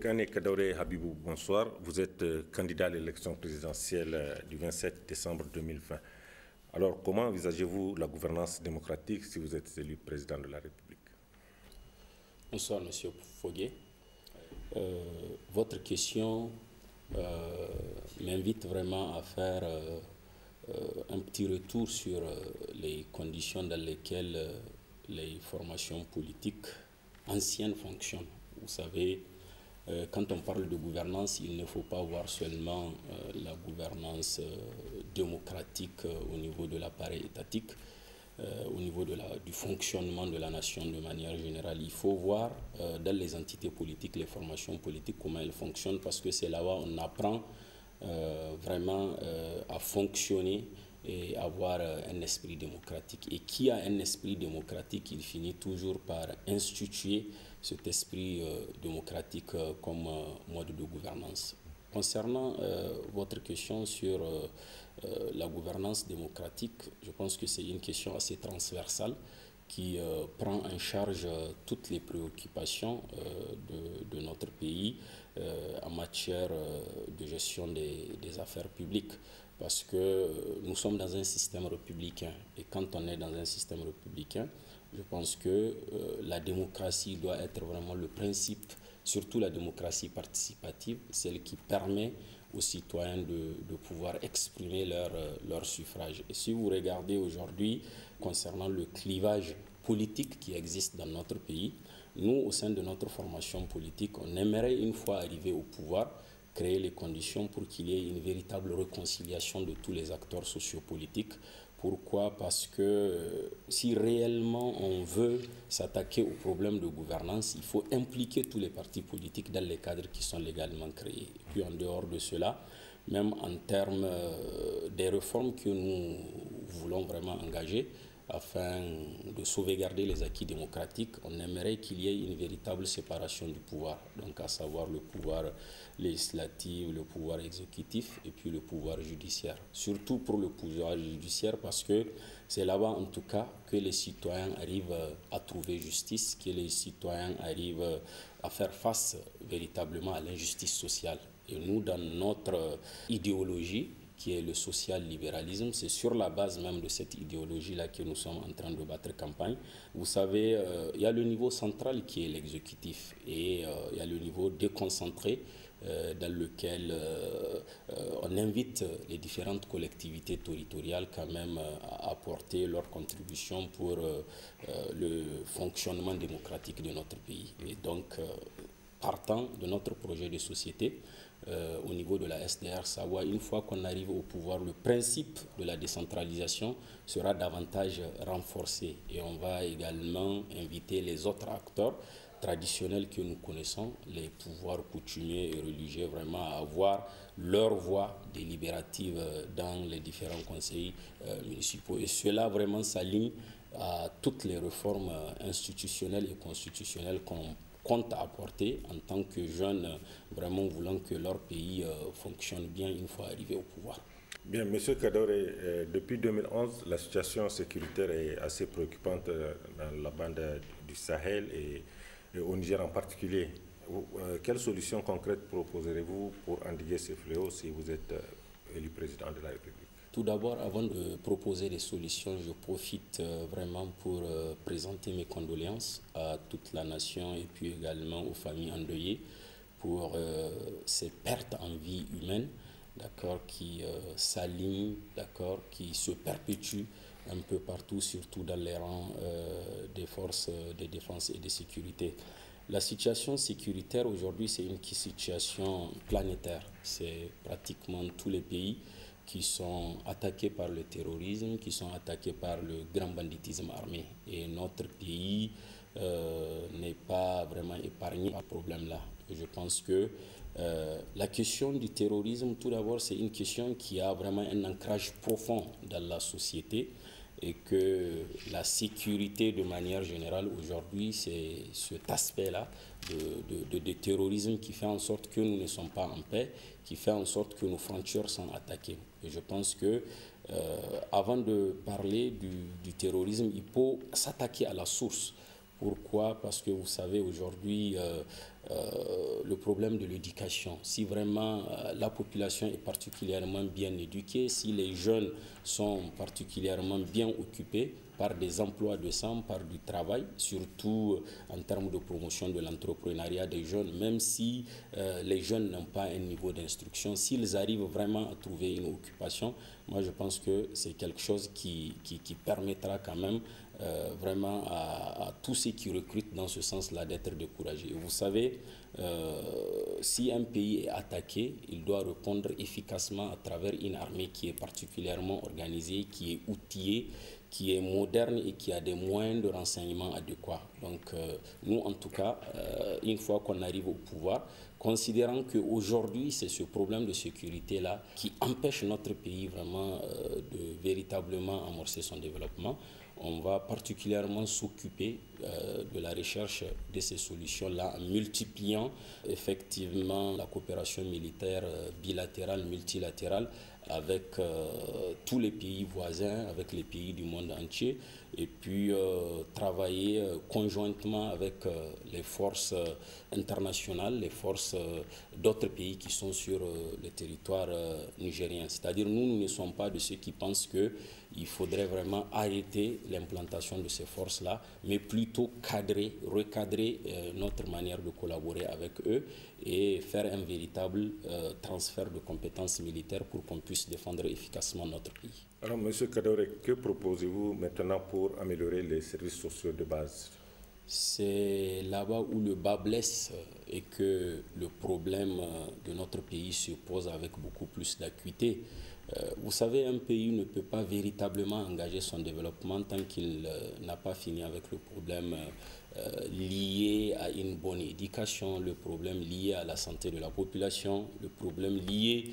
Kane Kadaure Habibou, bonsoir. Vous êtes candidat à l'élection présidentielle du 27 décembre 2020. Alors, comment envisagez-vous la gouvernance démocratique si vous êtes élu président de la République? Bonsoir, Monsieur Foguet. Votre question m'invite vraiment à faire un petit retour sur les conditions dans lesquelles les formations politiques anciennes fonctionnent. Vous savez, quand on parle de gouvernance, il ne faut pas voir seulement la gouvernance démocratique au niveau de l'appareil étatique, au niveau du fonctionnement de la nation de manière générale. Il faut voir dans les entités politiques, les formations politiques, comment elles fonctionnent, parce que c'est là-bas on apprend vraiment à fonctionner et avoir un esprit démocratique. Et qui a un esprit démocratique, il finit toujours par instituer cet esprit démocratique comme mode de gouvernance. Concernant votre question sur la gouvernance démocratique, je pense que c'est une question assez transversale qui prend en charge toutes les préoccupations de notre pays en matière de gestion des affaires publiques. Parce que nous sommes dans un système républicain. Et quand on est dans un système républicain, je pense que la démocratie doit être vraiment le principe, surtout la démocratie participative, celle qui permet aux citoyens de pouvoir exprimer leur suffrage. Et si vous regardez aujourd'hui, concernant le clivage politique qui existe dans notre pays, nous, au sein de notre formation politique, on aimerait, une fois arrivé au pouvoir, créer les conditions pour qu'il y ait une véritable réconciliation de tous les acteurs sociopolitiques. Pourquoi? Parce que si réellement on veut s'attaquer aux problèmes de gouvernance, il faut impliquer tous les partis politiques dans les cadres qui sont légalement créés. Et puis en dehors de cela, même en termes des réformes que nous voulons vraiment engager, afin de sauvegarder les acquis démocratiques, on aimerait qu'il y ait une véritable séparation du pouvoir, donc à savoir le pouvoir législatif, le pouvoir exécutif et puis le pouvoir judiciaire. Surtout pour le pouvoir judiciaire parce que c'est là-bas en tout cas que les citoyens arrivent à trouver justice, que les citoyens arrivent à faire face véritablement à l'injustice sociale. Et nous, dans notre idéologie, qui est le social-libéralisme, c'est sur la base même de cette idéologie-là que nous sommes en train de battre campagne. Vous savez, il y a le niveau central qui est l'exécutif et il y a le niveau déconcentré dans lequel on invite les différentes collectivités territoriales quand même à apporter leur contribution pour le fonctionnement démocratique de notre pays. Et donc, partant de notre projet de société, au niveau de la SDR Savoie, une fois qu'on arrive au pouvoir, le principe de la décentralisation sera davantage renforcé et on va également inviter les autres acteurs traditionnels que nous connaissons, les pouvoirs coutumiers et religieux, vraiment à avoir leur voix délibérative dans les différents conseils municipaux. Et cela vraiment s'aligne à toutes les réformes institutionnelles et constitutionnelles qu'on compte apporter en tant que jeunes vraiment voulant que leur pays fonctionne bien une fois arrivé au pouvoir. Bien, Monsieur Kadaure, depuis 2011, la situation sécuritaire est assez préoccupante dans la bande du Sahel et au Niger en particulier. Quelles solutions concrètes proposerez-vous pour endiguer ces fléaux si vous êtes élu président de la République? Tout d'abord, avant de proposer des solutions, je profite vraiment pour présenter mes condoléances à toute la nation et puis également aux familles endeuillées pour ces pertes en vie humaine, d'accord, qui s'alignent, d'accord, qui se perpétuent un peu partout, surtout dans les rangs des forces de défense et de sécurité. La situation sécuritaire aujourd'hui, c'est une situation planétaire. C'est pratiquement tous les pays qui sont attaqués par le terrorisme, qui sont attaqués par le grand banditisme armé. Et notre pays n'est pas vraiment épargné par ce problème-là. Je pense que la question du terrorisme, tout d'abord, c'est une question qui a vraiment un ancrage profond dans la société et que la sécurité de manière générale aujourd'hui, c'est cet aspect-là de terrorisme qui fait en sorte que nous ne sommes pas en paix, qui fait en sorte que nos frontières sont attaquées. Et je pense que avant de parler du terrorisme, il faut s'attaquer à la source. Pourquoi? Parce que vous savez, aujourd'hui, le problème de l'éducation. Si vraiment la population est particulièrement bien éduquée, si les jeunes sont particulièrement bien occupés par des emplois décents, par du travail, surtout en termes de promotion de l'entrepreneuriat des jeunes, même si les jeunes n'ont pas un niveau d'instruction, s'ils arrivent vraiment à trouver une occupation, moi je pense que c'est quelque chose qui permettra quand même vraiment à tous ceux qui recrutent dans ce sens-là d'être découragés. Et vous savez, si un pays est attaqué, il doit répondre efficacement à travers une armée qui est particulièrement organisée, qui est outillée, qui est moderne et qui a des moyens de renseignement adéquats. Donc nous, en tout cas, une fois qu'on arrive au pouvoir, considérant qu'aujourd'hui, c'est ce problème de sécurité-là qui empêche notre pays vraiment de véritablement amorcer son développement, on va particulièrement s'occuper de la recherche de ces solutions-là en multipliant effectivement la coopération militaire bilatérale, multilatérale avec tous les pays voisins, avec les pays du monde entier, et puis travailler conjointement avec les forces internationales, les forces d'autres pays qui sont sur le territoire nigérien. C'est-à-dire nous ne sommes pas de ceux qui pensent qu'il faudrait vraiment arrêter l'implantation de ces forces-là, mais plutôt cadrer, recadrer notre manière de collaborer avec eux et faire un véritable transfert de compétences militaires pour qu'on puisse défendre efficacement notre pays. Alors, M. Kadore, que proposez-vous maintenant pour améliorer les services sociaux de base? C'est là-bas où le bas blesse et que le problème de notre pays se pose avec beaucoup plus d'acuité. Vous savez, un pays ne peut pas véritablement engager son développement tant qu'il n'a pas fini avec le problème lié à une bonne éducation, le problème lié à la santé de la population, le problème lié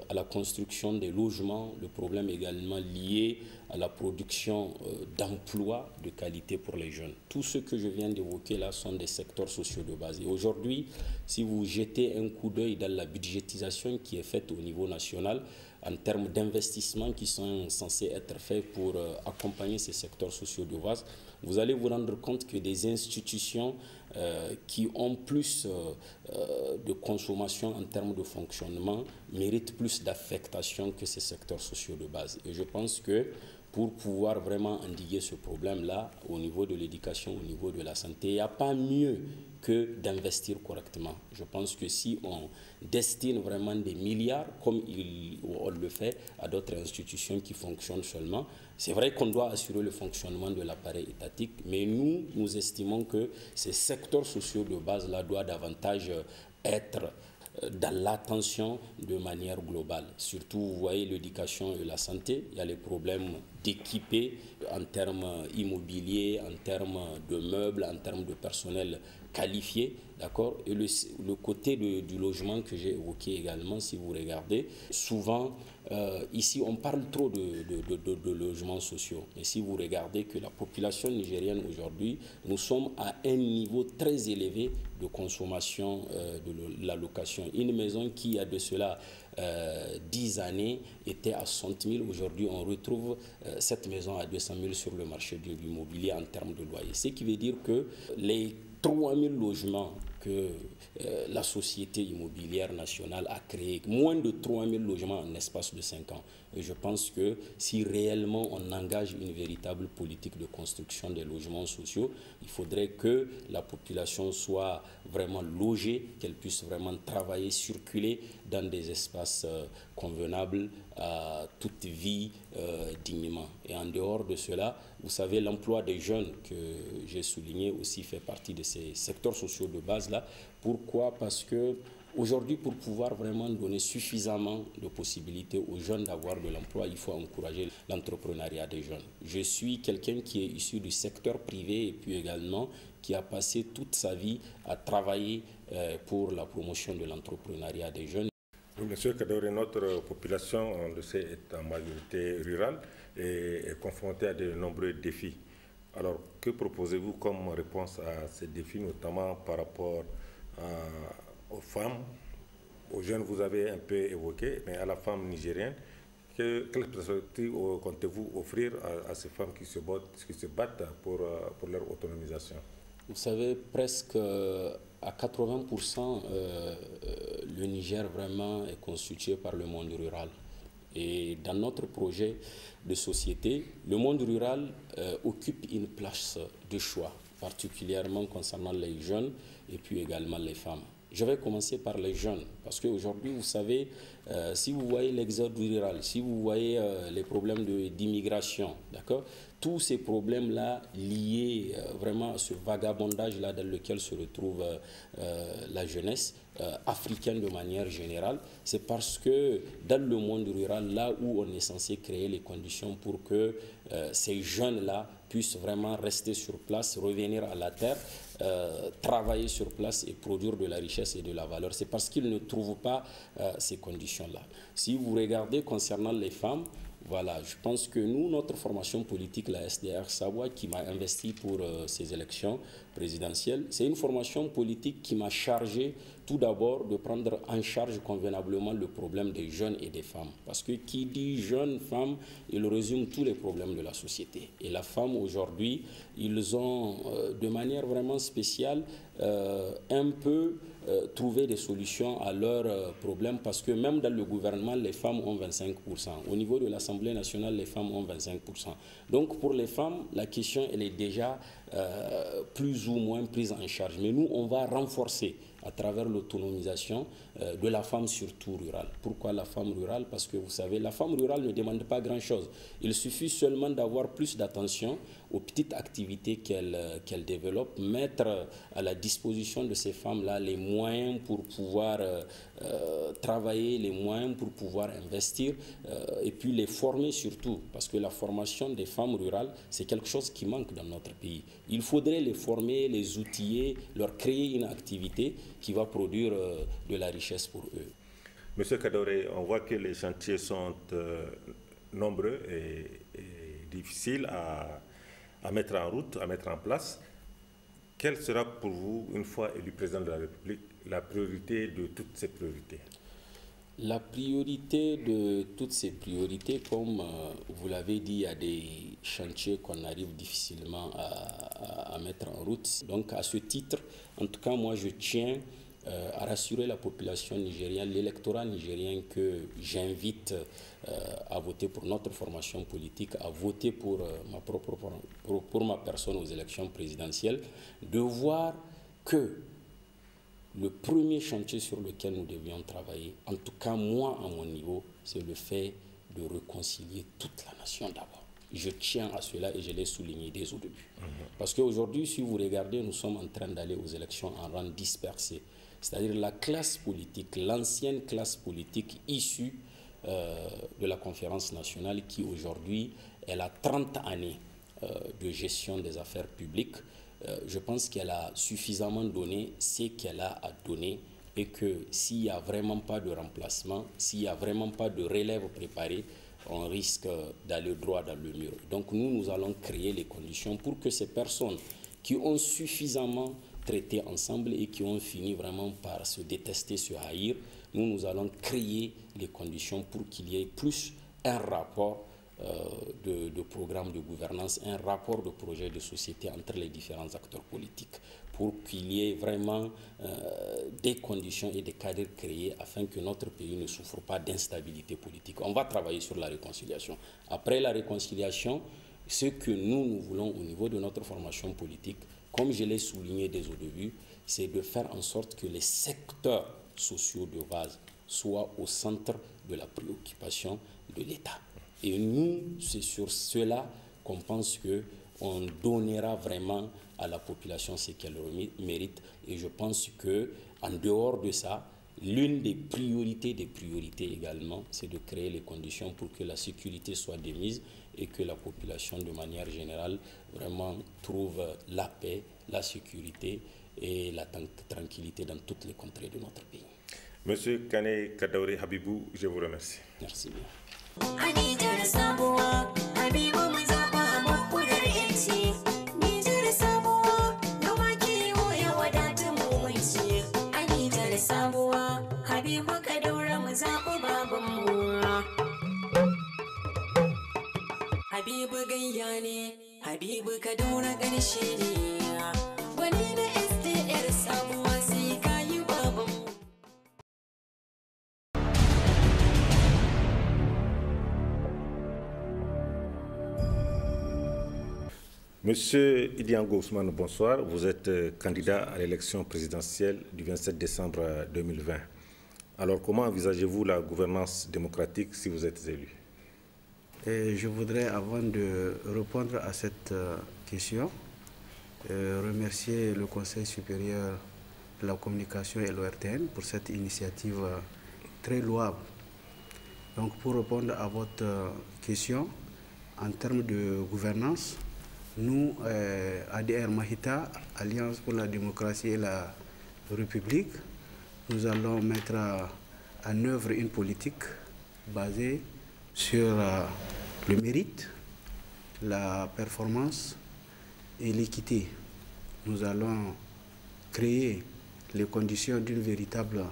à la construction des logements, le problème également lié à la production d'emplois de qualité pour les jeunes. Tout ce que je viens d'évoquer là sont des secteurs sociaux de base. Et aujourd'hui, si vous jetez un coup d'œil dans la budgétisation qui est faite au niveau national, en termes d'investissements qui sont censés être faits pour accompagner ces secteurs sociaux de base, vous allez vous rendre compte que des institutions qui ont plus de consommation en termes de fonctionnement méritent plus d'affectation que ces secteurs sociaux de base. Et je pense que pour pouvoir vraiment endiguer ce problème-là au niveau de l'éducation, au niveau de la santé, il n'y a pas mieux que d'investir correctement. Je pense que si on destine vraiment des milliards, comme on le fait à d'autres institutions qui fonctionnent seulement, c'est vrai qu'on doit assurer le fonctionnement de l'appareil étatique, mais nous estimons que ces secteurs sociaux de base-là doivent davantage être dans l'attention de manière globale. Surtout, vous voyez, l'éducation et la santé, il y a les problèmes d'équiper en termes immobiliers, en termes de meubles, en termes de personnel qualifié, d'accord. Et le côté du logement que j'ai évoqué également, si vous regardez, souvent, ici, on parle trop de logements sociaux. Et si vous regardez que la population nigérienne aujourd'hui, nous sommes à un niveau très élevé de consommation de la location. Une maison qui, il y a de cela 10 années, était à 60 000. Aujourd'hui, on retrouve cette maison à 200 000 sur le marché de l'immobilier en termes de loyer. Ce qui veut dire que les 3 000 logements que la société immobilière nationale a créé, moins de 3 000 logements en espace de 5 ans. Et je pense que si réellement on engage une véritable politique de construction des logements sociaux, il faudrait que la population soit vraiment logée, qu'elle puisse vraiment travailler, circuler dans des espaces convenables à toute vie dignement. Et en dehors de cela, vous savez, l'emploi des jeunes que j'ai souligné aussi fait partie de ces secteurs sociaux de base-là. Pourquoi? Parce que aujourd'hui, pour pouvoir vraiment donner suffisamment de possibilités aux jeunes d'avoir de l'emploi, il faut encourager l'entrepreneuriat des jeunes. Je suis quelqu'un qui est issu du secteur privé et puis également qui a passé toute sa vie à travailler pour la promotion de l'entrepreneuriat des jeunes. Monsieur Kadore, notre population, on le sait, est en majorité rurale et est confrontée à de nombreux défis. Alors, que proposez-vous comme réponse à ces défis, notamment par rapport aux femmes, aux jeunes, vous avez un peu évoqué, mais à la femme nigérienne, quelle perspective comptez-vous offrir à ces femmes qui se battent pour leur autonomisation? Vous savez, presque à 80%, le Niger vraiment est constitué par le monde rural. Et dans notre projet de société, le monde rural occupe une place de choix, particulièrement concernant les jeunes et puis également les femmes. Je vais commencer par les jeunes, parce qu'aujourd'hui, vous savez, si vous voyez l'exode rural, si vous voyez les problèmes d'immigration, d'accord, tous ces problèmes-là liés vraiment à ce vagabondage-là dans lequel se retrouve la jeunesse africaine de manière générale, c'est parce que dans le monde rural, là où on est censé créer les conditions pour que ces jeunes-là puissent vraiment rester sur place, revenir à la terre, travailler sur place et produire de la richesse et de la valeur. C'est parce qu'ils ne trouvent pas ces conditions-là. Si vous regardez concernant les femmes, voilà, je pense que nous, notre formation politique, la SDR Savoie, qui m'a investi pour ces élections présidentielles, c'est une formation politique qui m'a chargé tout d'abord de prendre en charge convenablement le problème des jeunes et des femmes. Parce que qui dit jeunes, femmes, il résume tous les problèmes de la société. Et la femme, aujourd'hui, ils ont de manière vraiment spéciale un peu trouvé des solutions à leurs problèmes, parce que même dans le gouvernement, les femmes ont 25%. Au niveau de l'Assemblée nationale, les femmes ont 25%. Donc pour les femmes, la question elle est déjà plus ou moins prise en charge. Mais nous, on va renforcer à travers l'autonomisation de la femme, surtout rurale. Pourquoi la femme rurale? Parce que vous savez, la femme rurale ne demande pas grand-chose. Il suffit seulement d'avoir plus d'attention aux petites activités qu'elle développe, mettre à la disposition de ces femmes-là les moyens pour pouvoir travailler, les moyens pour pouvoir investir, et puis les former surtout, parce que la formation des femmes rurales, c'est quelque chose qui manque dans notre pays. Il faudrait les former, les outiller, leur créer une activité qui va produire de la richesse pour eux. Monsieur Kadoré, on voit que les chantiers sont nombreux et difficiles à mettre en route, à mettre en place. Quelle sera pour vous, une fois élu président de la République, la priorité de toutes ces priorités? La priorité de toutes ces priorités, comme vous l'avez dit, il y a des chantiers qu'on arrive difficilement à mettre en route. Donc à ce titre, en tout cas moi je tiens à rassurer la population nigérienne, l'électorat nigérien, que j'invite à voter pour notre formation politique, à voter pour ma personne aux élections présidentielles, de voir que le premier chantier sur lequel nous devions travailler, en tout cas moi à mon niveau, c'est le fait de réconcilier toute la nation d'abord. Je tiens à cela et je l'ai souligné dès au début. Parce qu'aujourd'hui, si vous regardez, nous sommes en train d'aller aux élections en rang dispersé. C'est-à-dire la classe politique, l'ancienne classe politique issue de la conférence nationale qui aujourd'hui, elle a 30 années de gestion des affaires publiques. Je pense qu'elle a suffisamment donné ce qu'elle a à donner, et que s'il n'y a vraiment pas de remplacement, s'il n'y a vraiment pas de relève préparée, on risque d'aller droit dans le mur. Donc nous allons créer les conditions pour que ces personnes qui ont suffisamment traité ensemble et qui ont fini vraiment par se détester, se haïr, nous allons créer les conditions pour qu'il y ait plus un rapport de programme de gouvernance, un rapport de projet de société entre les différents acteurs politiques, pour qu'il y ait vraiment des conditions et des cadres créés afin que notre pays ne souffre pas d'instabilité politique. On va travailler sur la réconciliation. Après la réconciliation, ce que nous voulons au niveau de notre formation politique, comme je l'ai souligné dès au début, c'est de faire en sorte que les secteurs sociaux de base soient au centre de la préoccupation de l'État. Et nous, c'est sur cela qu'on pense qu'on donnera vraiment à la population ce qu'elle mérite. Et je pense qu'en dehors de ça, l'une des priorités également, c'est de créer les conditions pour que la sécurité soit démise et que la population, de manière générale, vraiment trouve la paix, la sécurité et la tranquillité dans toutes les contrées de notre pays. Monsieur Kane Kadauri Habibou, je vous remercie. Merci bien. Habibu gayya ne, Habibu Kaduna ƙarshe ne, wani na SDR sabuwa sai Monsieur Idiango Ousmane, bonsoir. Vous êtes candidat à l'élection présidentielle du 27 décembre 2020. Alors, comment envisagez-vous la gouvernance démocratique si vous êtes élu? Je voudrais, avant de répondre à cette question, remercier le Conseil supérieur de la communication et l'ORTN pour cette initiative très louable. Donc, pour répondre à votre question, en termes de gouvernance, nous, ADR Mahita, Alliance pour la démocratie et la République, nous allons mettre en œuvre une politique basée sur le mérite, la performance et l'équité. Nous allons créer les conditions d'une véritable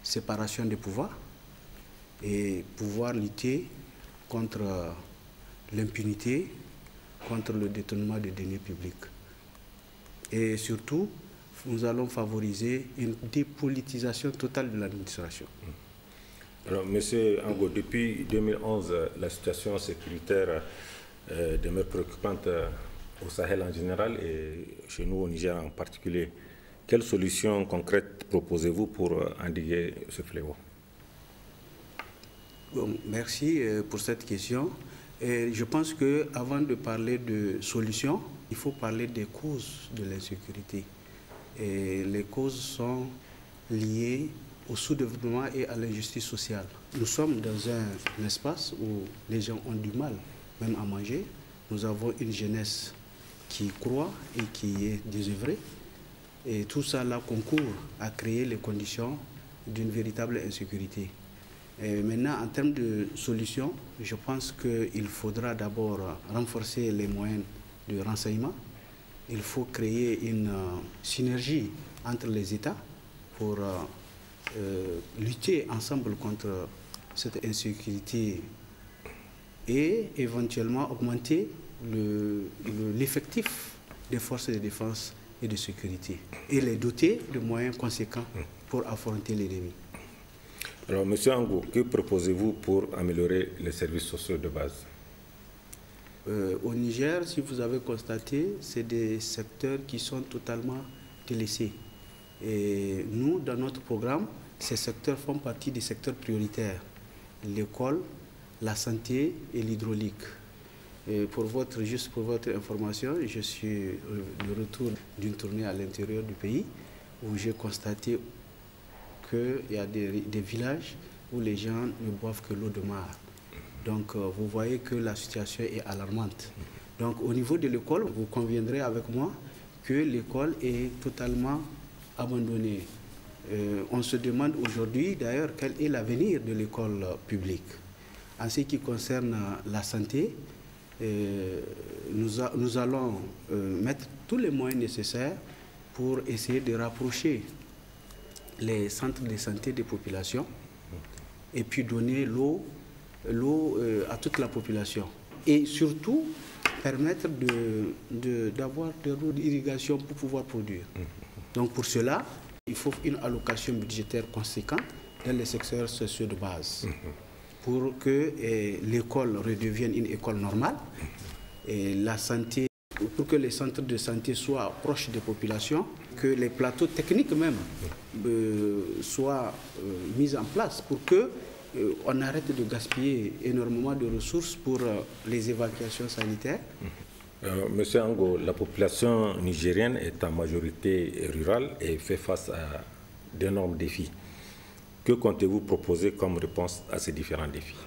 séparation des pouvoirs et pouvoir lutter contre l'impunité, contre le détournement des deniers publics. Et surtout, nous allons favoriser une dépolitisation totale de l'administration. Alors, Monsieur Ango, depuis 2011, la situation sécuritaire demeure préoccupante au Sahel en général et chez nous au Niger en particulier. Quelles solutions concrètes proposez-vous pour endiguer ce fléau? Bon, merci pour cette question. Et je pense qu'avant de parler de solutions, il faut parler des causes de l'insécurité. Et les causes sont liées au sous-développement et à l'injustice sociale. Nous sommes dans un espace où les gens ont du mal même à manger. Nous avons une jeunesse qui croît et qui est désœuvrée. Et tout ça là concourt à créer les conditions d'une véritable insécurité. Et maintenant, en termes de solutions, je pense qu'il faudra d'abord renforcer les moyens de renseignement. Il faut créer une synergie entre les États pour lutter ensemble contre cette insécurité et éventuellement augmenter l'effectif des forces de défense et de sécurité et les doter de moyens conséquents pour affronter l'ennemi. Alors, M. Ango, que proposez-vous pour améliorer les services sociaux de base? Au Niger, si vous avez constaté, c'est des secteurs qui sont totalement délaissés. Et nous, dans notre programme, ces secteurs font partie des secteurs prioritaires. L'école, la santé et l'hydraulique. Juste pour votre information, je suis de retour d'une tournée à l'intérieur du pays où j'ai constaté qu'il y a des villages où les gens ne boivent que l'eau de mare. Donc vous voyez que la situation est alarmante. Donc au niveau de l'école, vous conviendrez avec moi que l'école est totalement abandonnée. On se demande aujourd'hui d'ailleurs quel est l'avenir de l'école publique. En ce qui concerne la santé, nous allons mettre tous les moyens nécessaires pour essayer de rapprocher les centres de santé des populations et puis donner l'eau à toute la population. Et surtout, permettre d'avoir des routes d'irrigation pour pouvoir produire. Donc pour cela, il faut une allocation budgétaire conséquente dans les secteurs sociaux de base pour que l'école redevienne une école normale et la santé, pour que les centres de santé soient proches des populations, que les plateaux techniques même soient mis en place pour qu'on arrête de gaspiller énormément de ressources pour les évacuations sanitaires. Monsieur Ango, la population nigérienne est en majorité rurale et fait face à d'énormes défis. Que comptez-vous proposer comme réponse à ces différents défis?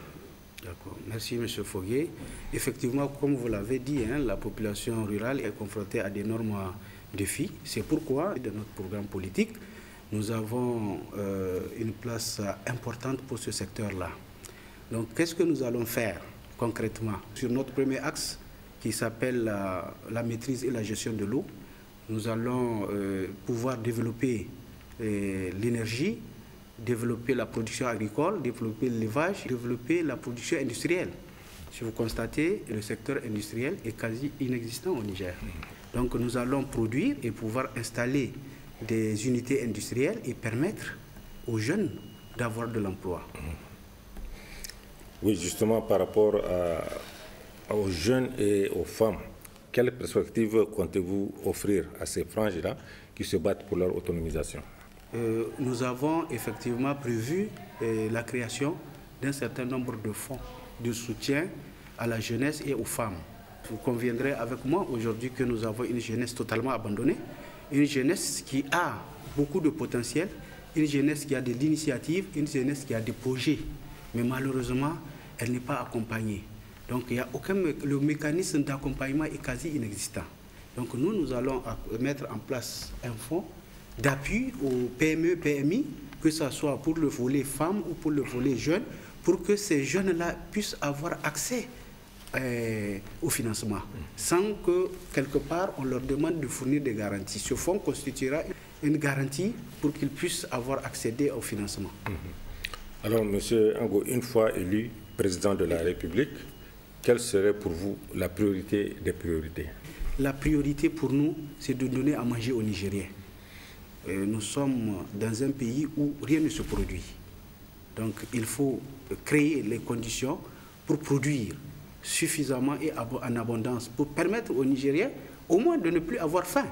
D'accord. Merci, M. Foguet. Effectivement, comme vous l'avez dit, la population rurale est confrontée à d'énormes défis. C'est pourquoi, dans notre programme politique, nous avons une place importante pour ce secteur-là. Donc, qu'est-ce que nous allons faire concrètement? Sur notre premier axe, qui s'appelle la maîtrise et la gestion de l'eau, nous allons pouvoir développer l'énergie, développer la production agricole, développer l'élevage, développer la production industrielle. Si vous constatez, le secteur industriel est quasi inexistant au Niger. Donc nous allons produire et pouvoir installer des unités industrielles et permettre aux jeunes d'avoir de l'emploi. Oui, justement par rapport aux jeunes et aux femmes, quelles perspectives comptez-vous offrir à ces franges-là qui se battent pour leur autonomisation? Nous avons effectivement prévu la création d'un certain nombre de fonds de soutien à la jeunesse et aux femmes. Vous conviendrez avec moi aujourd'hui que nous avons une jeunesse totalement abandonnée, une jeunesse qui a beaucoup de potentiel, une jeunesse qui a de l'initiative, une jeunesse qui a des projets. Mais malheureusement, elle n'est pas accompagnée. Donc il y a le mécanisme d'accompagnement est quasi inexistant. Donc nous allons mettre en place un fonds d'appui aux PME, PMI, que ce soit pour le volet femmes ou pour le volet jeunes, pour que ces jeunes-là puissent avoir accès au financement, sans que, quelque part, on leur demande de fournir des garanties. Ce fonds constituera une garantie pour qu'ils puissent avoir accédé au financement. Alors, M. Ango, une fois élu président de la République, quelle serait pour vous la priorité des priorités? La priorité pour nous, c'est de donner à manger aux Nigériens. Nous sommes dans un pays où rien ne se produit. Donc il faut créer les conditions pour produire suffisamment et en abondance pour permettre aux Nigériens au moins de ne plus avoir faim.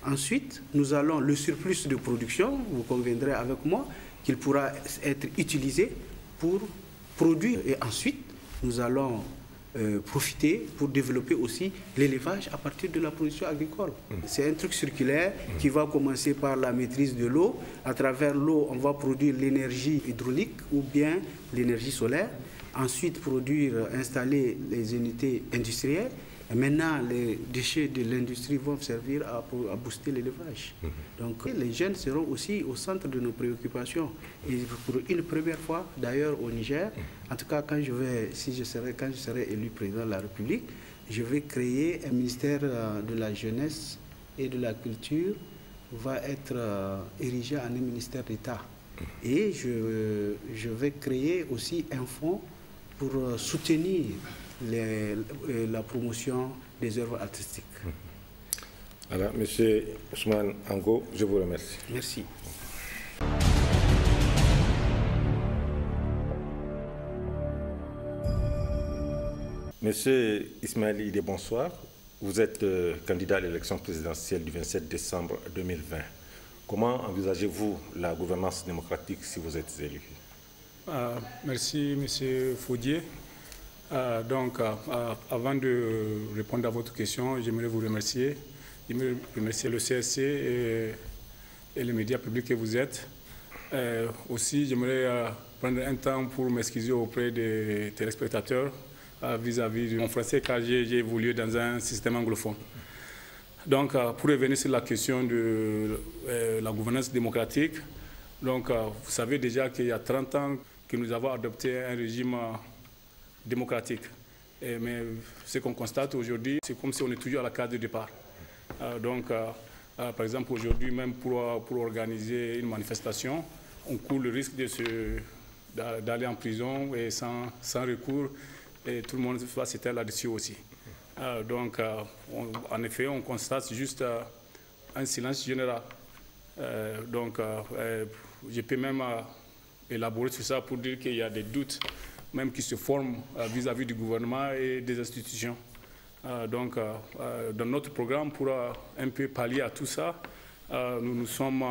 Ensuite, nous allons, le surplus de production, vous conviendrez avec moi, qu'il pourra être utilisé pour produire. Et ensuite, nous allons profiter pour développer aussi l'élevage à partir de la production agricole. C'est un truc circulaire qui va commencer par la maîtrise de l'eau. À travers l'eau, on va produire l'énergie hydraulique ou bien l'énergie solaire. Ensuite, installer les unités industrielles. Et maintenant, les déchets de l'industrie vont servir à booster l'élevage. Donc, les jeunes seront aussi au centre de nos préoccupations. Et pour une première fois, d'ailleurs, au Niger, en tout cas, quand je serai élu président de la République, je vais créer un ministère de la jeunesse et de la culture, va être érigé en un ministère d'État. Et je vais créer aussi un fonds pour soutenir la promotion des œuvres artistiques. Alors, M. Ousmane Ango, je vous remercie. Merci. Monsieur Ismaël Idé, bonsoir. Vous êtes candidat à l'élection présidentielle du 27 décembre 2020. Comment envisagez-vous la gouvernance démocratique si vous êtes élu? Merci, M. Faudier. Avant de répondre à votre question, j'aimerais vous remercier. J'aimerais remercier le CSC et les médias publics que vous êtes. Aussi, j'aimerais prendre un temps pour m'excuser auprès des téléspectateurs vis-à-vis de mon français, car j'ai évolué dans un système anglophone. Donc, pour revenir sur la question de la gouvernance démocratique, donc, vous savez déjà qu'il y a 30 ans que nous avons adopté un régime démocratique. Mais ce qu'on constate aujourd'hui, c'est comme si on est toujours à la case de départ. Par exemple, aujourd'hui, même pour organiser une manifestation, on court le risque d'aller en prison et sans recours, et tout le monde va s'éteindre là-dessus aussi. En effet, on constate juste un silence général. Je peux même élaborer sur ça pour dire qu'il y a des doutes même qui se forment vis-à-vis du gouvernement et des institutions. Dans notre programme, pour un peu pallier à tout ça, nous nous sommes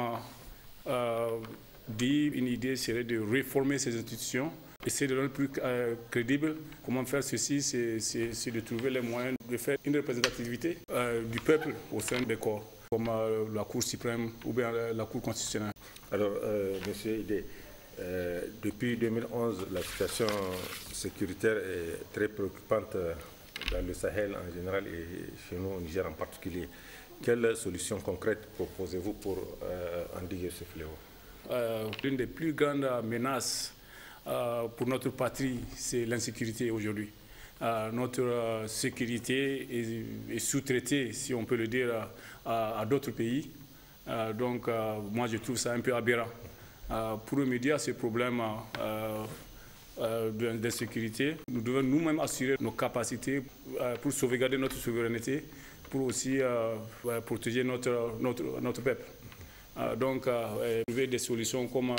dit une idée serait de réformer ces institutions, essayer de les rendre plus crédibles. Comment faire ceci? C'est de trouver les moyens de faire une représentativité du peuple au sein des corps, comme la Cour suprême ou bien la Cour constitutionnelle. Alors, Monsieur Idé, depuis 2011, la situation sécuritaire est très préoccupante dans le Sahel en général et chez nous au Niger en particulier. Quelles solutions concrètes proposez-vous pour endiguer ce fléau? L'une des plus grandes menaces pour notre patrie, c'est l'insécurité aujourd'hui. Notre sécurité est sous-traitée, si on peut le dire, à d'autres pays. Moi, je trouve ça un peu aberrant. Pour remédier à ce problème d'insécurité, nous devons nous-mêmes assurer nos capacités pour sauvegarder notre souveraineté, pour aussi protéger notre peuple. Trouver des solutions comme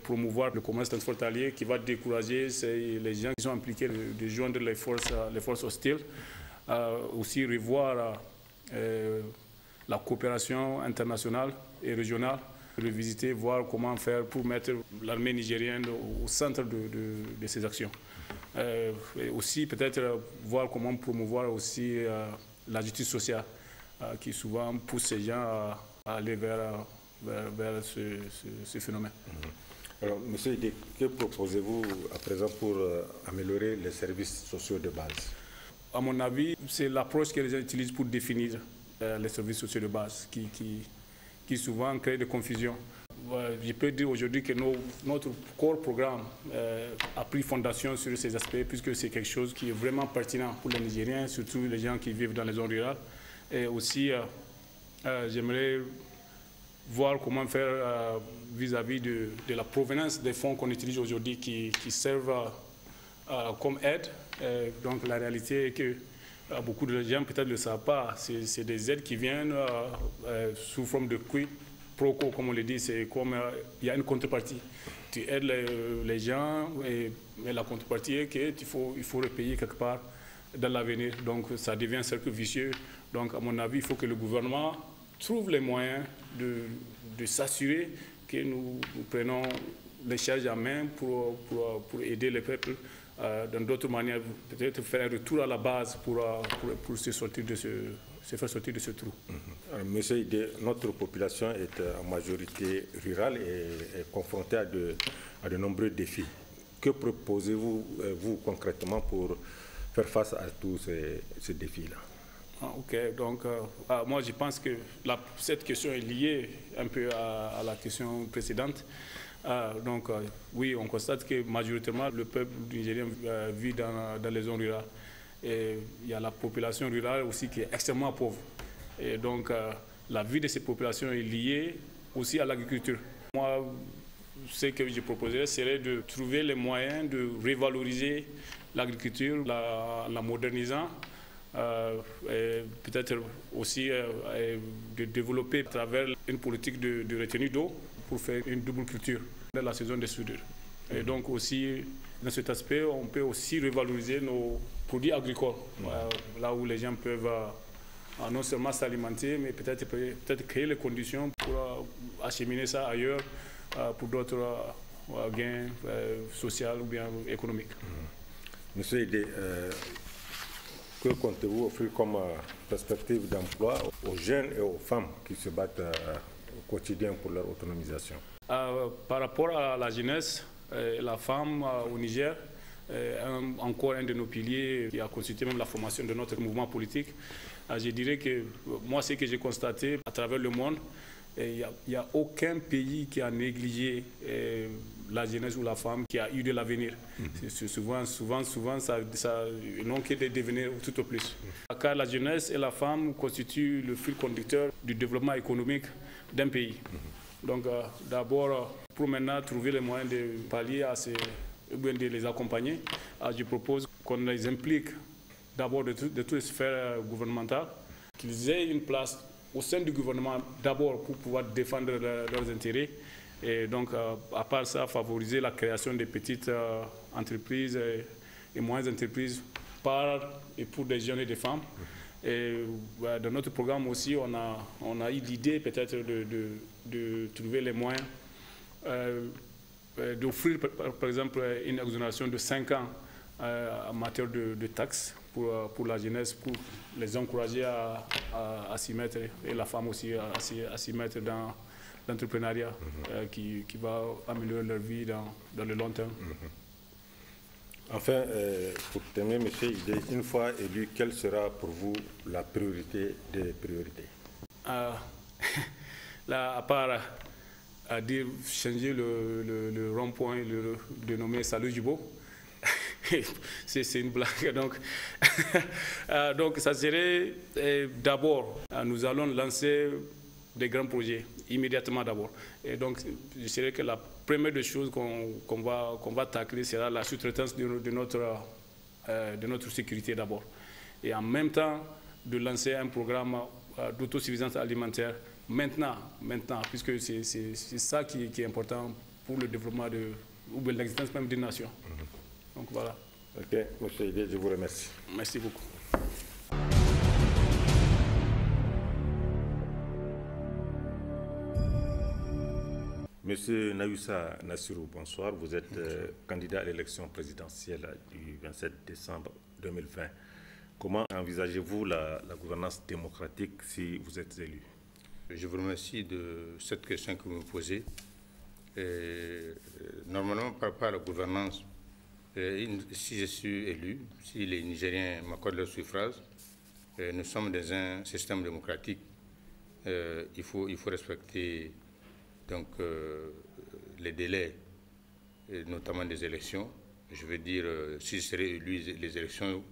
promouvoir le commerce transfrontalier, qui va décourager les gens qui sont impliqués de joindre les forces hostiles. Aussi revoir la coopération internationale et régionale, revisiter, voir comment faire pour mettre l'armée nigérienne au centre de ces actions. Et aussi peut-être voir comment promouvoir aussi la justice sociale, qui souvent pousse ces gens à aller vers ce phénomène. Alors, Monsieur Idé, que proposez-vous à présent pour améliorer les services sociaux de base? À mon avis, c'est l'approche que les gens utilisent pour définir les services sociaux de base qui souvent crée de confusion. Je peux dire aujourd'hui que notre core programme a pris fondation sur ces aspects, puisque c'est quelque chose qui est vraiment pertinent pour les Nigériens, surtout les gens qui vivent dans les zones rurales. Et aussi, j'aimerais voir comment faire vis-à-vis de la provenance des fonds qu'on utilise aujourd'hui qui servent comme aide. Donc la réalité est que beaucoup de gens peut-être ne le savent pas, c'est des aides qui viennent sous forme de quid pro quo, comme on le dit, c'est comme il y a une contrepartie. Tu aides les gens, mais la contrepartie est qu'il faut repayer quelque part dans l'avenir. Donc ça devient un cercle vicieux. Donc à mon avis, il faut que le gouvernement trouve les moyens de s'assurer que nous prenons les charges en main pour aider les peuples. Dans d'autres manières, peut-être faire un retour à la base pour se faire sortir de ce trou. Monsieur Idé, notre population est en majorité rurale et est confrontée à de nombreux défis. Que proposez-vous, vous, concrètement, pour faire face à tous ces défis-là? Ok, donc moi je pense que cette question est liée un peu à la question précédente. Oui, on constate que majoritairement le peuple nigérien vit dans les zones rurales. Et il y a la population rurale aussi qui est extrêmement pauvre. Et donc la vie de ces populations est liée aussi à l'agriculture. Moi, ce que je proposerais serait de trouver les moyens de revaloriser l'agriculture, la modernisant, peut-être aussi de développer à travers une politique de retenue d'eau pour faire une double culture dans la saison des soudures. Et donc aussi, dans cet aspect, on peut aussi revaloriser nos produits agricoles, là où les gens peuvent non seulement s'alimenter, mais peut-être créer les conditions pour acheminer ça ailleurs pour d'autres gains sociaux ou bien économiques. Monsieur Idé, que comptez-vous offrir comme perspective d'emploi aux jeunes et aux femmes qui se battent au quotidien pour leur autonomisation? Par rapport à la jeunesse, la femme au Niger, encore un de nos piliers qui a constitué même la formation de notre mouvement politique. Je dirais que moi, ce que j'ai constaté à travers le monde, il n'y a aucun pays qui a négligé la jeunesse ou la femme qui a eu de l'avenir. Souvent, ça n'ont que des devenir tout au plus. Car la jeunesse et la femme constituent le fil conducteur du développement économique d'un pays. Donc d'abord, pour maintenant trouver les moyens de pallier à ces, de les accompagner, je propose qu'on les implique d'abord de toutes les sphères gouvernementales, qu'ils aient une place au sein du gouvernement d'abord pour pouvoir défendre leurs intérêts. Et donc, à part ça, favoriser la création des petites entreprises et moyennes entreprises par et pour des jeunes et des femmes. Et dans notre programme aussi, on a eu l'idée peut-être de trouver les moyens d'offrir, par exemple, une exonération de 5 ans en matière de taxes pour la jeunesse, pour les encourager à s'y mettre, et la femme aussi à s'y mettre dans l'entrepreneuriat qui va améliorer leur vie dans le long terme. Enfin, pour terminer, monsieur Idé, une fois élu, quelle sera pour vous la priorité des priorités? Là, à part dire changer le rond-point, le dénommer Salut Jubo, c'est une blague. Donc ça serait d'abord, nous allons lancer des grands projets immédiatement d'abord. Et donc, je dirais que la première des choses qu'on va tacler sera la sous-traitance de notre sécurité d'abord. Et en même temps, de lancer un programme d'autosuffisance alimentaire maintenant, puisque c'est ça qui est important pour le développement ou l'existence même d'une nation. Donc voilà. Ok, M. Idé, je vous remercie. Merci beaucoup. Monsieur Nayussa Nassirou, bonsoir. Vous êtes candidat à l'élection présidentielle du 27 décembre 2020. Comment envisagez-vous la gouvernance démocratique si vous êtes élu? Je vous remercie de cette question que vous me posez. Normalement, par rapport à la gouvernance, si je suis élu, si les Nigériens m'accordent leur suffrage, nous sommes dans un système démocratique. Il faut respecter donc, les délais, notamment des élections. Je veux dire, si je serai élu, les élections,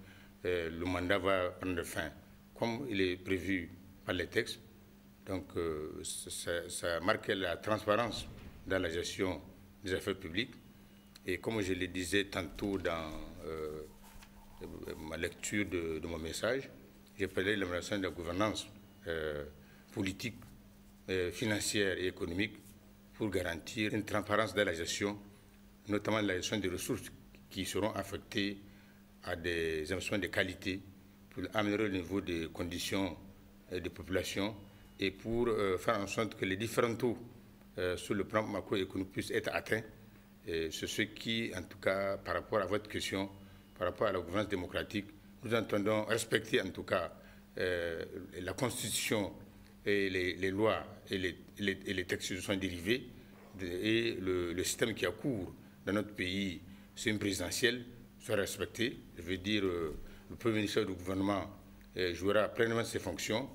le mandat va prendre fin, comme il est prévu par les textes. Donc, ça marque la transparence dans la gestion des affaires publiques. Et comme je le disais tantôt dans ma lecture de mon message, j'ai parlé de l'amélioration de la gouvernance politique, financière et économique pour garantir une transparence dans la gestion, notamment la gestion des ressources qui seront affectées à des investissements de qualité pour améliorer le niveau des conditions de population et pour faire en sorte que les différents taux sur le plan macroéconomique puissent être atteints. C'est ce qui, en tout cas, par rapport à votre question, par rapport à la gouvernance démocratique, nous entendons respecter en tout cas la Constitution et les lois et les textes qui sont dérivés et le système qui a cours dans notre pays, c'est une présidentielle, soit respecté. Je veux dire, le Premier ministre du gouvernement jouera pleinement ses fonctions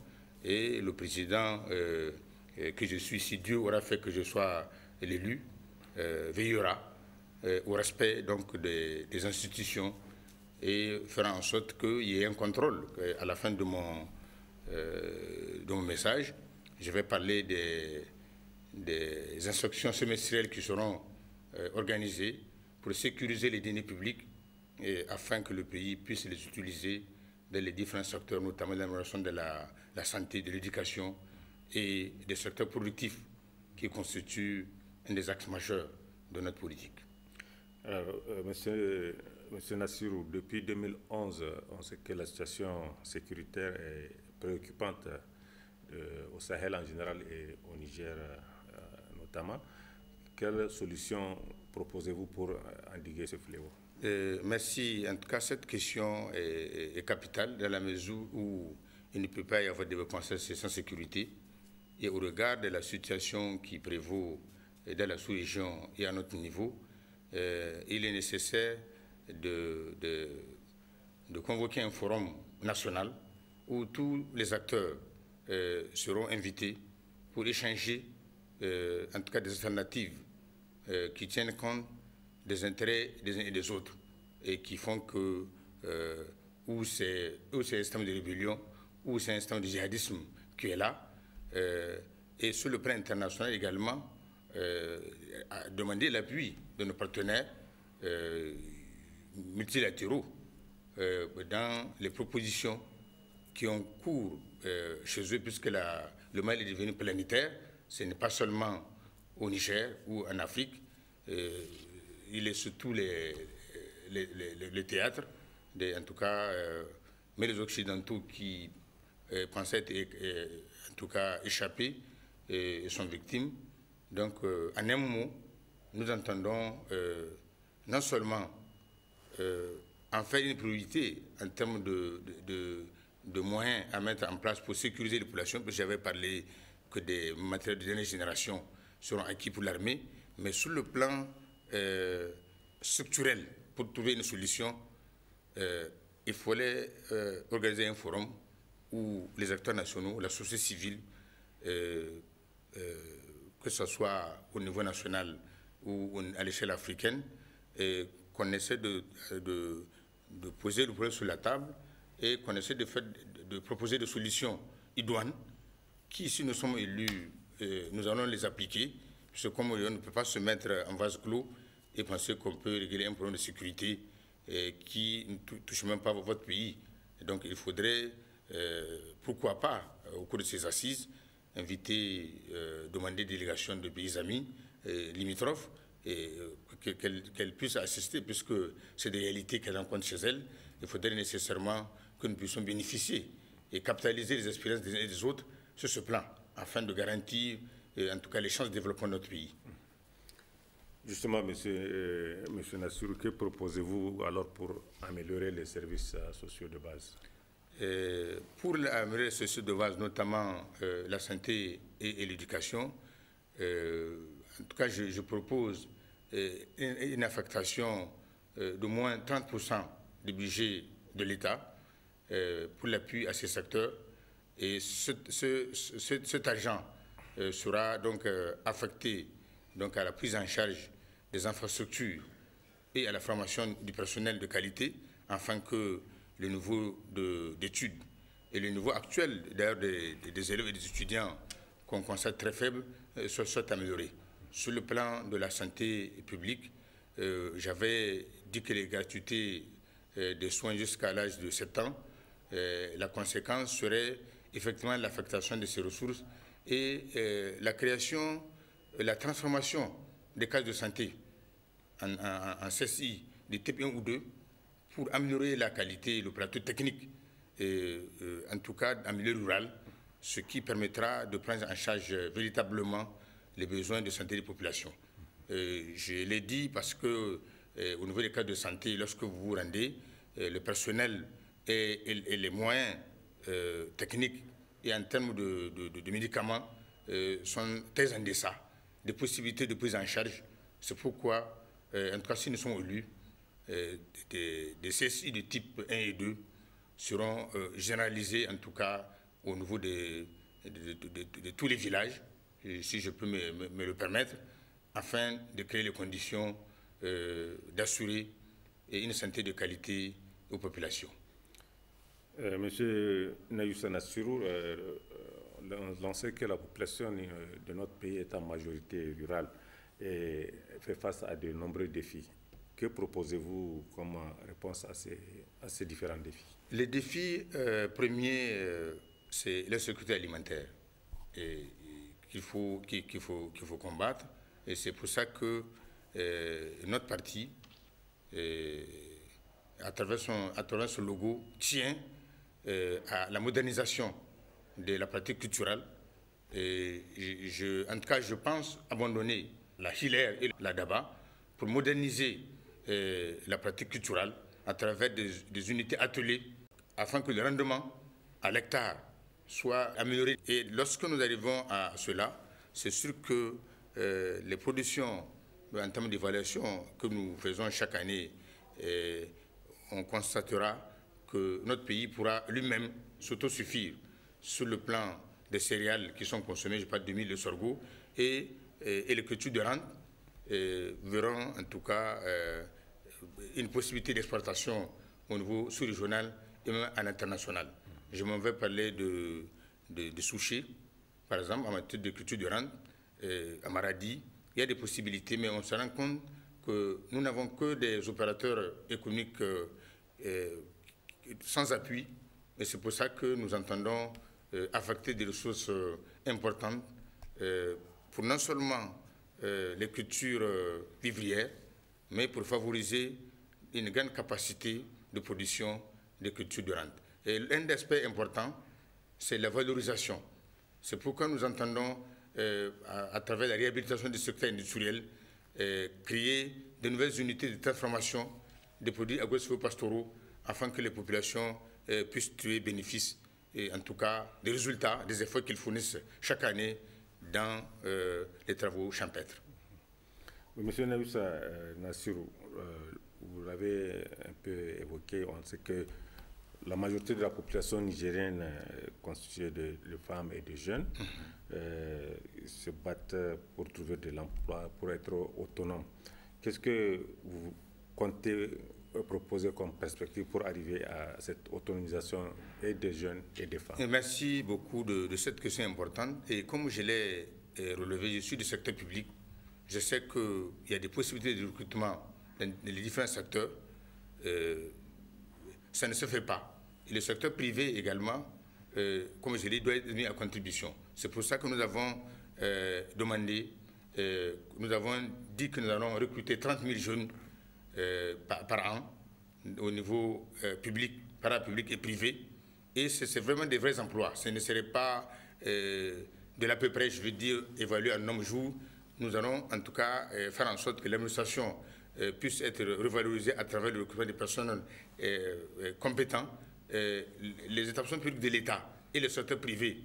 et le président que je suis, si Dieu aura fait que je sois l'élu, veillera au respect donc des institutions et fera en sorte qu'il y ait un contrôle. À la fin de mon message, je vais parler des instructions semestrielles qui seront organisées pour sécuriser les deniers publics et afin que le pays puisse les utiliser dans les différents secteurs, notamment l'amélioration de la santé, de l'éducation et des secteurs productifs qui constituent un des axes majeurs de notre politique. Alors, monsieur Nassirou, depuis 2011, on sait que la situation sécuritaire est préoccupante au Sahel en général et au Niger notamment. Quelles solutions proposez-vous pour endiguer ce fléau? Merci. En tout cas, cette question est capitale dans la mesure où il ne peut pas y avoir de développement sans sécurité. Et au regard de la situation qui prévaut dans la sous-région et à notre niveau, il est nécessaire de convoquer un forum national où tous les acteurs seront invités pour échanger, en tout cas des alternatives qui tiennent compte des intérêts des uns et des autres et qui font que où c'est un système de rébellion, ou c'est un système de djihadisme qui est là, et sur le plan international également, à demander l'appui de nos partenaires multilatéraux dans les propositions qui ont cours chez eux, puisque le mal est devenu planétaire. Ce n'est pas seulement au Niger ou en Afrique, il est sur tous les théâtres, en tout cas, mais les Occidentaux qui pensaient être en tout cas échappés et sont victimes. Donc, en un mot, nous entendons non seulement en faire une priorité en termes de moyens à mettre en place pour sécuriser les populations, parce que j'avais parlé que des matériels de dernière génération seront acquis pour l'armée, mais sur le plan structurel, pour trouver une solution, il fallait organiser un forum où les acteurs nationaux, la société civile, que ce soit au niveau national ou à l'échelle africaine, qu'on essaie de poser le problème sur la table et qu'on essaie de proposer des solutions idoines qui, si nous sommes élus, nous allons les appliquer, puisque comme on ne peut pas se mettre en vase clos et penser qu'on peut régler un problème de sécurité qui ne touche même pas votre pays. Et donc il faudrait, pourquoi pas, au cours de ces assises, inviter, demander délégation de pays amis limitrophes et qu'elle puisse assister, puisque c'est des réalités qu'elle rencontre chez elle. Il faudrait nécessairement que nous puissions bénéficier et capitaliser les expériences des uns et des autres sur ce plan, afin de garantir en tout cas les chances de développement de notre pays. Justement, monsieur Nassirou, que proposez-vous alors pour améliorer les services sociaux de base? Pour améliorer les services sociaux de base, notamment la santé et l'éducation, en tout cas, je propose une affectation de moins 30% du budget de l'État pour l'appui à ces secteurs. Et cet argent sera donc affecté donc, à la prise en charge des infrastructures et à la formation du personnel de qualité, afin que le niveau d'études et le niveau actuel d'ailleurs des élèves et des étudiants qu'on constate très faible soit amélioré. Sur le plan de la santé publique, j'avais dit que les gratuités des soins jusqu'à l'âge de 7 ans, la conséquence serait effectivement l'affectation de ces ressources et la création, la transformation des cases de santé en CSI de type 1 ou 2 pour améliorer la qualité et le plateau technique, en tout cas en milieu rural, ce qui permettra de prendre en charge véritablement les besoins de santé des populations. Je l'ai dit parce que au niveau des cas de santé, lorsque vous vous rendez, le personnel et les moyens techniques et en termes de médicaments sont très en deçà des possibilités de prise en charge. C'est pourquoi, en tout cas, si nous sommes élus, des CSI de type 1 et 2 seront généralisés, en tout cas, au niveau de tous les villages, si je peux me le permettre, afin de créer les conditions d'assurer une santé de qualité aux populations. Monsieur Nayoussa Nassirou, on sait que la population de notre pays est en majorité rurale et fait face à de nombreux défis. Que proposez-vous comme réponse à ces différents défis? Les défis premiers, c'est la sécurité alimentaire qu'il faut combattre. Et c'est pour ça que notre parti, à travers son logo, tient à la modernisation de la pratique culturelle. En tout cas, je pense abandonner la hilaire et la daba pour moderniser la pratique culturelle à travers des unités ateliers afin que le rendement à l'hectare soit amélioré. Et lorsque nous arrivons à cela, c'est sûr que les productions en termes d'évaluation que nous faisons chaque année, on constatera que notre pays pourra lui-même s'autosuffire sur le plan des céréales qui sont consommées, je parle de mil, de sorgho, et les cultures de rente verront en tout cas une possibilité d'exportation au niveau sous-régional et même à l'international. Je m'en vais parler de sushis, par exemple, en matière de culture de rente, à Maradi. Il y a des possibilités, mais on se rend compte que nous n'avons que des opérateurs économiques sans appui. Et c'est pour ça que nous entendons affecter des ressources importantes pour non seulement les cultures vivrières, mais pour favoriser une grande capacité de production des cultures de rente. Et l'un des aspects importants, c'est la valorisation. C'est pourquoi nous entendons, à travers la réhabilitation du secteur industriel, créer de nouvelles unités de transformation des produits agro-pastoraux afin que les populations puissent tirer bénéfice, et en tout cas des résultats, des efforts qu'ils fournissent chaque année dans les travaux champêtres. Monsieur Nayoussa Nassirou, vous l'avez un peu évoqué, on sait que la majorité de la population nigérienne constituée de femmes et de jeunes se battent pour trouver de l'emploi, pour être autonomes. Qu'est-ce que vous comptez proposer comme perspective pour arriver à cette autonomisation et des jeunes et des femmes? Et merci beaucoup de cette question importante. Et comme je l'ai relevé, je suis du secteur public. Je sais qu'il y a des possibilités de recrutement dans les différents secteurs. Ça ne se fait pas. Et le secteur privé également, comme je l'ai dit, doit être mis à contribution. C'est pour ça que nous avons demandé, nous avons dit que nous allons recruter 30 000 jeunes par an au niveau public, parapublic et privé. Et c'est vraiment des vrais emplois. Ce ne serait pas de l'à peu près, je veux dire, évalué en nombre de jours. Nous allons en tout cas faire en sorte que l'administration puisse être revalorisée à travers le recrutement des personnels compétents, les établissements publics de l'État et le secteur privé.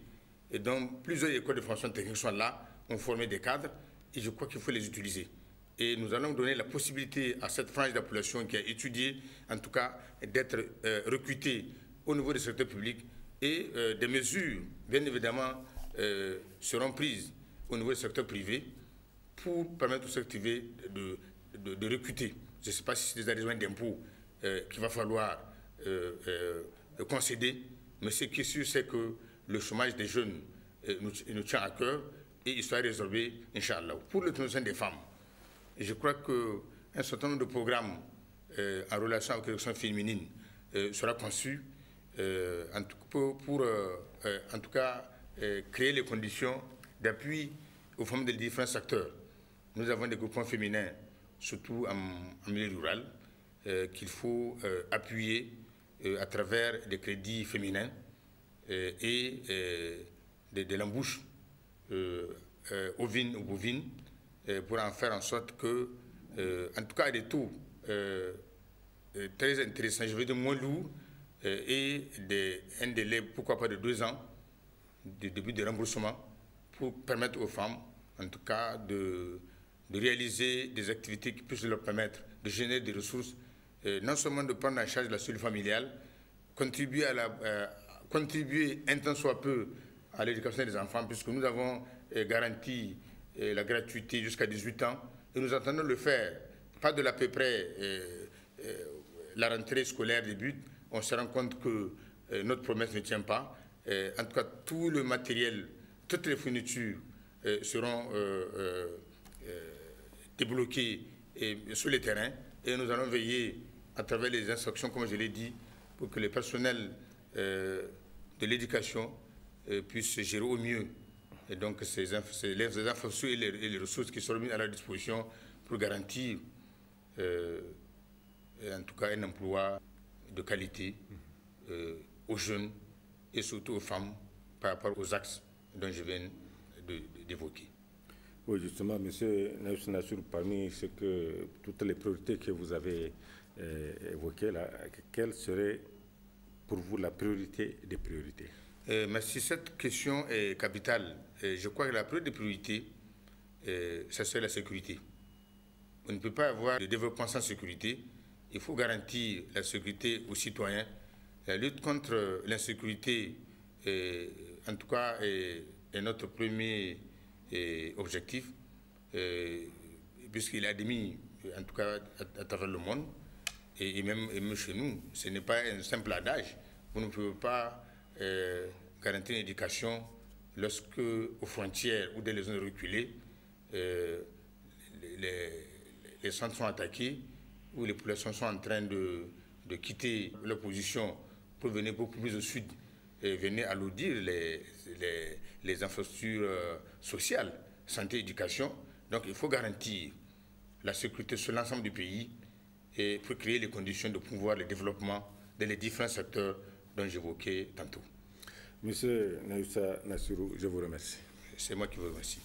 Et donc, plusieurs écoles de formation technique sont là, ont formé des cadres, et je crois qu'il faut les utiliser. Et nous allons donner la possibilité à cette frange de la population qui a étudié, en tout cas, d'être recrutée au niveau du secteur public. Et des mesures, bien évidemment, seront prises au niveau du secteur privé pour permettre au secteur privé de recruter. Je ne sais pas si c'est des adhésions d'impôts qu'il va falloir concéder, mais ce qui est sûr, c'est que le chômage des jeunes nous tient à cœur et il sera résorbé, Inch'Allah. Pour l'autonomisation des femmes, je crois qu'un certain nombre de programmes en relation avec l'élection féminine sera conçu pour en tout cas créer les conditions d'appui aux femmes des différents secteurs. Nous avons des groupements féminins, surtout en milieu rural, qu'il faut appuyer à travers des crédits féminins et de l'embauche ovine ou bovine pour en faire en sorte que, en tout cas, des taux très intéressants, je veux dire moins lourds, et un délai, pourquoi pas de 2 ans, de début de remboursement, pour permettre aux femmes, en tout cas, de réaliser des activités qui puissent leur permettre de générer des ressources, non seulement de prendre en charge la cellule familiale, contribuer un tant soit peu à l'éducation des enfants, puisque nous avons garanti la gratuité jusqu'à 18 ans, et nous entendons le faire, pas de l'à peu près la rentrée scolaire débute, on se rend compte que notre promesse ne tient pas. En tout cas, tout le matériel, toutes les fournitures seront débloquées sur le terrain, et nous allons veiller à travers les instructions, comme je l'ai dit, pour que les personnels de l'éducation puissent se gérer au mieux. Et donc, les infrastructures et les ressources qui seront mises à leur disposition pour garantir, en tout cas, un emploi de qualité aux jeunes et surtout aux femmes par rapport aux axes dont je viens d'évoquer. Oui, justement, M. Nassirou, parmi toutes les priorités que vous avez évoquées, là, quelle serait pour vous la priorité des priorités? Merci. Cette question est capitale. Je crois que la priorité des priorités, ça serait la sécurité. On ne peut pas avoir de développement sans sécurité. Il faut garantir la sécurité aux citoyens. La lutte contre l'insécurité, en tout cas, est notre premier objectif, puisqu'il est admis, en tout cas, à travers le monde, et même chez nous. Ce n'est pas un simple adage. Vous ne pouvez pas garantir une éducation lorsque, aux frontières ou dans les zones reculées, les centres sont attaqués, où les populations sont en train de quitter leur position pour venir beaucoup plus au sud et venir alourdir les infrastructures sociales, santé, éducation. Donc il faut garantir la sécurité sur l'ensemble du pays et pour créer les conditions de pouvoir le développement dans les différents secteurs dont j'évoquais tantôt. Monsieur Nassirou, je vous remercie. C'est moi qui vous remercie.